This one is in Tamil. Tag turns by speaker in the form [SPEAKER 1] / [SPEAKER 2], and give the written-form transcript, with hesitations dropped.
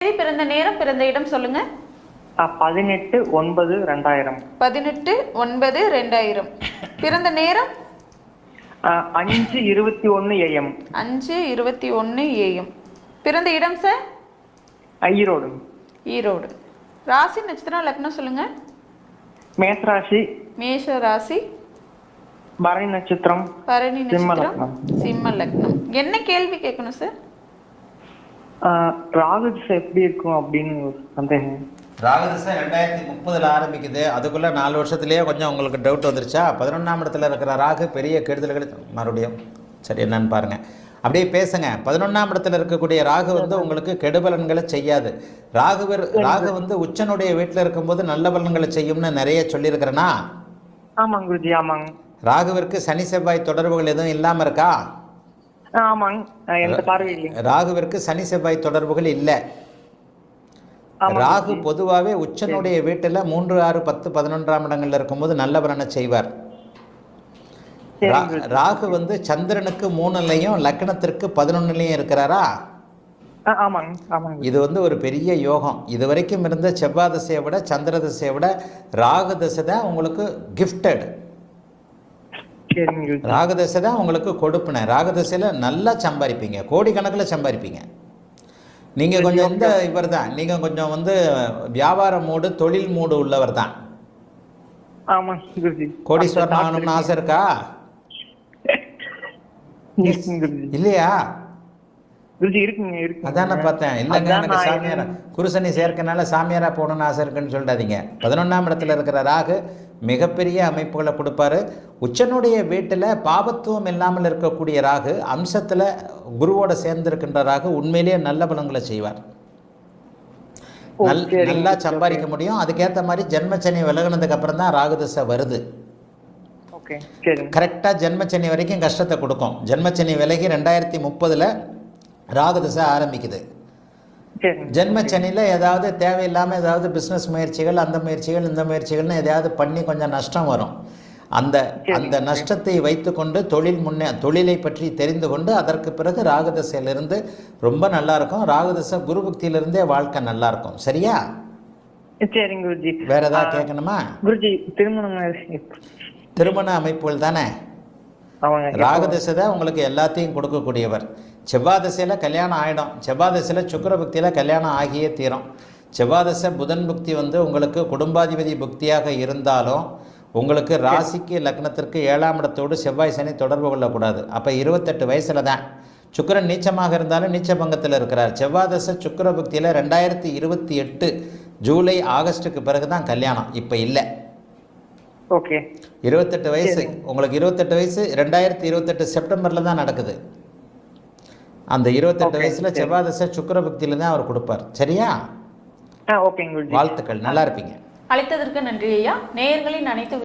[SPEAKER 1] பிறந்த நேரம் பிறந்த இடம் சொல்லுங்க.
[SPEAKER 2] 18/9/2000.
[SPEAKER 1] 18/9/2000. பிறந்த நேரம்
[SPEAKER 2] 5:21 AM.
[SPEAKER 1] 5:21 AM. பிறந்த இடம் சார்?
[SPEAKER 2] ஈரோடு.
[SPEAKER 1] ஈரோடு. ராசி நட்சத்திரம் லக்னம் சொல்லுங்க.
[SPEAKER 2] மேஷராசி.
[SPEAKER 1] மேஷ ராசி.
[SPEAKER 2] பரணி நட்சத்திரம்.
[SPEAKER 1] பரணி நட்சத்திரம். சிம்ம லக்னம். என்ன கேள்வி கேட்கணும் சார்?
[SPEAKER 2] ராகு திசை எப்படி இருக்கும் அப்படின்னு சந்தேகம்.
[SPEAKER 3] ராகு திசை 2030 ஆரம்பிக்குது. அதுக்குள்ளே 4 வருஷத்துலேயே கொஞ்சம் உங்களுக்கு டவுட் வந்துருச்சா? 11ஆம் இடத்துல இருக்கிற ராகு பெரிய கெடுதல்கள் மறுபடியும் சரி என்னன்னு பாருங்கள். அப்படியே பேசுங்க. 11ஆம் இடத்துல இருக்கக்கூடிய ராகு வந்து உங்களுக்கு கெடுபலன்களை செய்யாது. ராகு வந்து உச்சனுடைய வீட்டில் இருக்கும்போது நல்ல பலன்களை செய்யும்னு நிறைய சொல்லியிருக்கிறேன்னா?
[SPEAKER 2] ஆமாங்க குருஜி. ஆமாங்க.
[SPEAKER 3] ராகுவிற்கு சனி செவ்வாய் தொடர்புகள் எதுவும் இல்லாமல் இருக்கா?
[SPEAKER 2] ஆமாங்க. எந்த பார்வையில்லை.
[SPEAKER 3] ராகுவிற்கு சனி செவ்வாய் தொடர்புகள் இல்லை. ராகு பொதுவாகவே உச்சனுடைய வீட்டில் 3, 6, 10, 11ஆம் இடங்கள்ல இருக்கும்போது நல்ல பலனை செய்வார். ராகு வந்து சந்திரனுக்கு 3லையும் லக்னத்திற்கு 11லையும் இருக்கிறாரா? இது வந்து ஒரு பெரிய யோகம். இது வரைக்கும் இருந்த செவ்வாய் திசையை விட சந்திர திசையை விட ராகு திசை தான் உங்களுக்கு கிஃப்டட். ராகு திசை தான் உங்களுக்கு கொடுப்பின. ராகு திசையில் நல்லா சம்பாதிப்பீங்க, கோடிக்கணக்கில் சம்பாதிப்பீங்க. நீங்கள் கொஞ்சம் இந்த இவர் தான், நீங்கள் கொஞ்சம் வந்து வியாபார மூடு தொழில் மூடு உள்ளவர் தான். கோடீஸ்வரன் ஆகணும்னு ஆசை இருக்கா இல்லையா? அதான் நான் பார்த்தேன். இல்லைங்க எனக்கு சாமியாரா குருசனி சேர்க்கனால சாமியாரா போகணும்னு ஆசை இருக்குன்னு சொல்லிடாதீங்க. 11ஆம் இடத்துல இருக்கிற ராகு மிகப்பெரிய அமைப்புகளை கொடுப்பாரு. உச்சனுடைய வீட்டில் பாபத்துவம் இல்லாமல் இருக்கக்கூடிய ராகு அம்சத்தில் குருவோட சேர்ந்திருக்கின்ற ராகு உண்மையிலேயே நல்ல பலன்களை செய்வார். நல்லா சம்பாதிக்க முடியும். அதுக்கேற்ற மாதிரி ஜென்மச்சனி விலகினதுக்கு அப்புறம் தான் ராகு திசை வருது. கரெக்டாக ஜென்மச்சனி வரைக்கும் கஷ்டத்தை கொடுக்கும். ஜென்மச்சனி விலகி 2030 ராகு திசை ஆரம்பிக்குது. ஜென்மச்சனியில் ஏதாவது தேவையில்லாமல் ஏதாவது பிஸ்னஸ் முயற்சிகள் அந்த முயற்சிகள் இந்த முயற்சிகள்னு எதையாவது பண்ணி கொஞ்சம் நஷ்டம் வரும். அந்த நஷ்டத்தை வைத்துக்கொண்டு தொழிலை பற்றி தெரிந்து கொண்டு அதற்கு பிறகு ராகு திசையிலிருந்து ரொம்ப நல்லாயிருக்கும். ராகு திசை குரு பக்தியிலிருந்தே வாழ்க்கை நல்லாயிருக்கும். சரியா?
[SPEAKER 2] சரிங்க குருஜி.
[SPEAKER 3] வேற ஏதாவது கேட்கணுமா?
[SPEAKER 2] குருஜி
[SPEAKER 3] திருமண அமைப்புகள் தானே. ராகு திசை தான் உங்களுக்கு எல்லாத்தையும் கொடுக்கக்கூடியவர். செவ்வாய் திசையில் கல்யாணம் ஆகிடும். செவ்வாய் திசையில் சுக்கிர பக்தியில் கல்யாணம் ஆகியே தீரும். செவ்வாய் திசை புதன் புக்தி வந்து உங்களுக்கு குடும்பாதிபதி புக்தியாக இருந்தாலும் உங்களுக்கு ராசிக்கு லக்னத்திற்கு 7ஆம் இடத்தோடு செவ்வாய் சனி தொடர்பு கொள்ளக்கூடாது. அப்போ 28 வயசில் தான். சுக்கிரன் நீச்சமாக இருந்தாலும் நீச்ச பங்கத்தில் இருக்கிறார். செவ்வாய் திசை சுக்கிர பக்தியில் 2028 ஜூலை ஆகஸ்ட்டுக்கு பிறகு தான் கல்யாணம். இப்போ இல்லை. 28 வயசு உங்களுக்கு 28 வயசு 2028 செப்டம்பரில் தான் நடக்குது. அந்த 28 வயசில் செவ்வாய் திசை சுக்கிர பக்தியில் தான் அவர் கொடுப்பார். சரியா? வாழ்த்துக்கள். நல்லா இருப்பீங்க.
[SPEAKER 1] அழைத்ததற்கு நன்றி ஐயா. நேயர்களின் அனைத்து